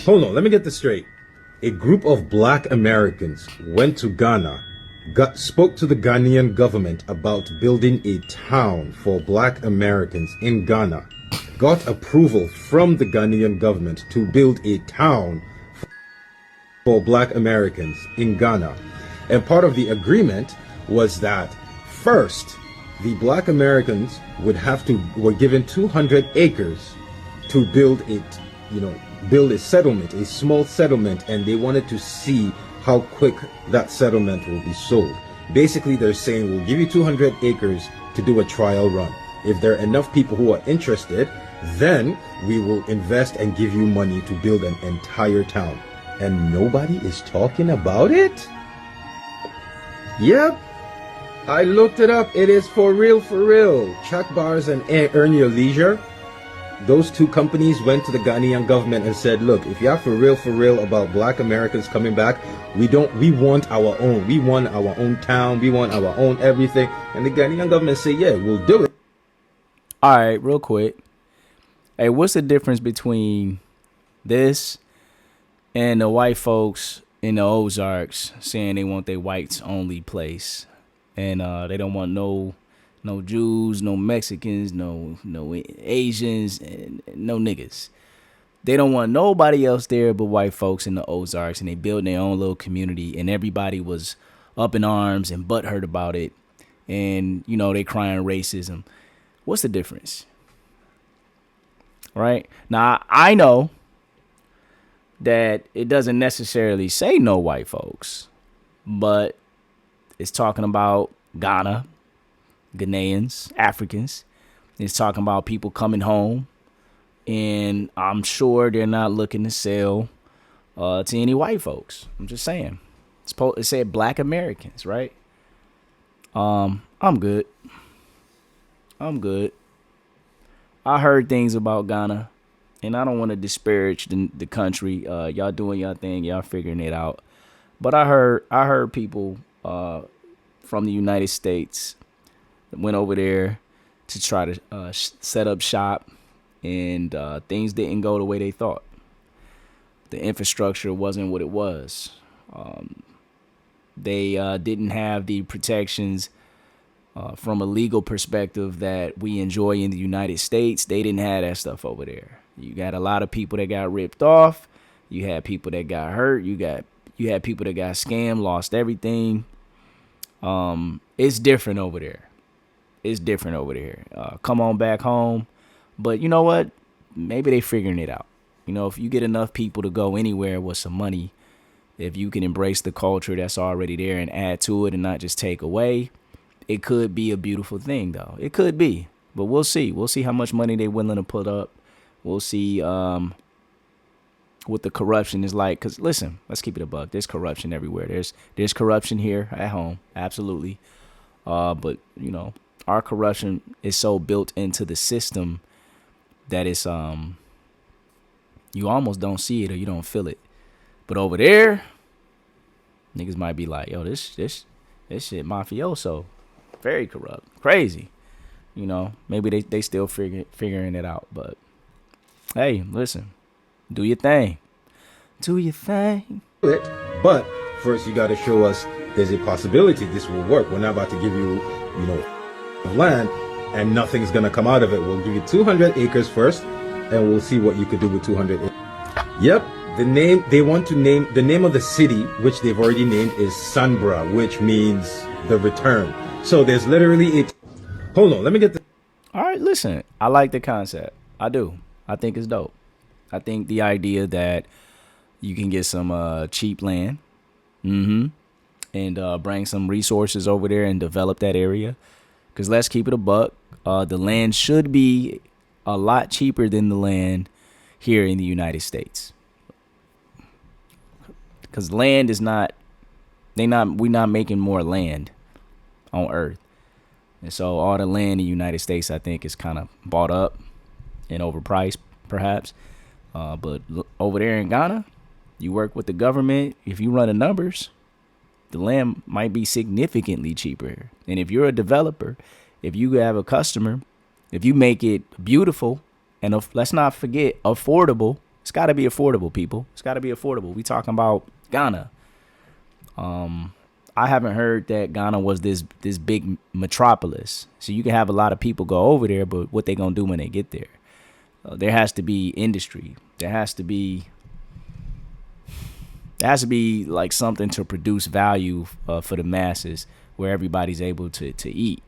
Hold on, let me get this straight. A group of black Americans went to Ghana, spoke to the Ghanaian government about building a town for black Americans in Ghana, got approval from the Ghanaian government to build a town for black Americans in Ghana. And part of the agreement was that first, the black Americans were given 200 acres to build a settlement, a small settlement, and they wanted to see how quick that settlement will be sold. Basically, they're saying, we'll give you 200 acres to do a trial run. If there are enough people who are interested, then we will invest and give you money to build an entire town. And nobody is talking about it? Yep, I looked it up. It is for real, for real. Chuck Bars and Earn Your Leisure, those two companies went to the Ghanaian government and said, look, if you're for real about black Americans coming back, we want our own. We want our own town. We want our own everything. And the Ghanaian government said, yeah, we'll do it. All right, real quick. Hey, what's the difference between this and the white folks in the Ozarks saying they want their whites only place, and they don't want no Jews, no Mexicans, no Asians, and no niggas. They don't want nobody else there but white folks in the Ozarks, and they build their own little community, and everybody was up in arms and butthurt about it, and they crying racism. What's the difference? Right? Now, I know that it doesn't necessarily say no white folks, but it's talking about Ghana, Ghanaians, Africans. It's talking about people coming home, and I'm sure they're not looking to sell to any white folks. I'm just saying. It said black Americans, right? I'm good. I heard things about Ghana, and I don't want to disparage the country. Y'all doing your thing, y'all figuring it out. But I heard people from the United States that went over there to try to set up shop, and things didn't go the way they thought. The infrastructure wasn't what it was. They didn't have the protections from a legal perspective that we enjoy in the United States. They didn't have that stuff over there. You got a lot of people that got ripped off. You had people that got hurt. You had people that got scammed, lost everything. It's different over there. Come on back home. But you know what? Maybe they figuring it out. If you get enough people to go anywhere with some money, if you can embrace the culture that's already there and add to it and not just take away, it could be a beautiful thing, though. It could be. But we'll see. We'll see how much money they're willing to put up. We'll see what the corruption is like. Because, listen, let's keep it a buck. There's corruption everywhere. There's corruption here at home. Absolutely. But, our corruption is so built into the system that it's you almost don't see it or you don't feel it. But over there, niggas might be like, yo, this shit mafioso. Very corrupt. Crazy. Maybe they still figuring it out. But hey, listen, do your thing. But first you got to show us there's a possibility this will work. We're not about to give you, land and nothing's going to come out of it. We'll give you 200 acres first, and we'll see what you could do with 200 acres. Yep. The name of the city, which they've already named, is Sanbra, which means the return. So there's literally it. Hold on, let me get the. All right, listen. I like the concept. I do. I think it's dope. I think the idea that you can get some cheap land, and bring some resources over there and develop that area. Because let's keep it a buck. The land should be a lot cheaper than the land here in the United States. Because land is we're not making more land on Earth. And so all the land in the United States, I think, is kind of bought up and overpriced, perhaps. But over there in Ghana, you work with the government. If you run the numbers, the land might be significantly cheaper. And if you're a developer, if you have a customer, if you make it beautiful and let's not forget affordable, It's got to be affordable, people. It's got to be affordable. We talking about Ghana. I haven't heard that Ghana was this big metropolis. So you can have a lot of people go over there, but what they gonna do when they get there? There has to be industry. There has to be like something to produce value for the masses, where everybody's able to eat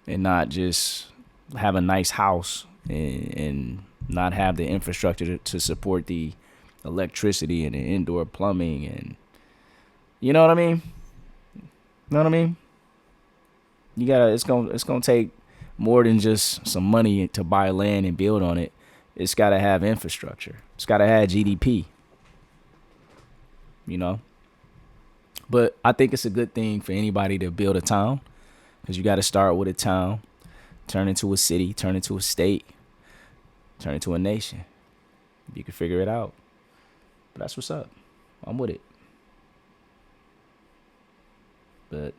and not just have a nice house and not have the infrastructure to support the electricity and the indoor plumbing, and you know what I mean? You know what I mean? You gotta. It's gonna take more than just some money to buy land and build on it. It's gotta have infrastructure. It's gotta have GDP. You know. But I think it's a good thing for anybody to build a town, because you got to start with a town, turn into a city, turn into a state, turn into a nation. You can figure it out. But that's what's up. I'm with it. But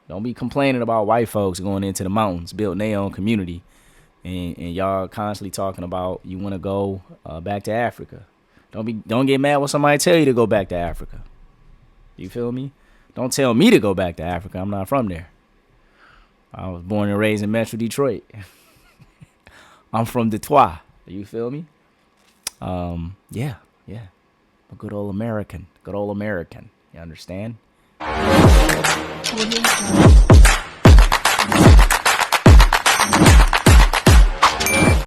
don't be complaining about white folks going into the mountains, building their own community, and y'all constantly talking about you want to go back to Africa. Don't get mad when somebody tell you to go back to Africa. You feel me? Don't tell me to go back to Africa. I'm not from there. I was born and raised in Metro Detroit. I'm from Detroit. You feel me? Yeah. A good old American. You understand?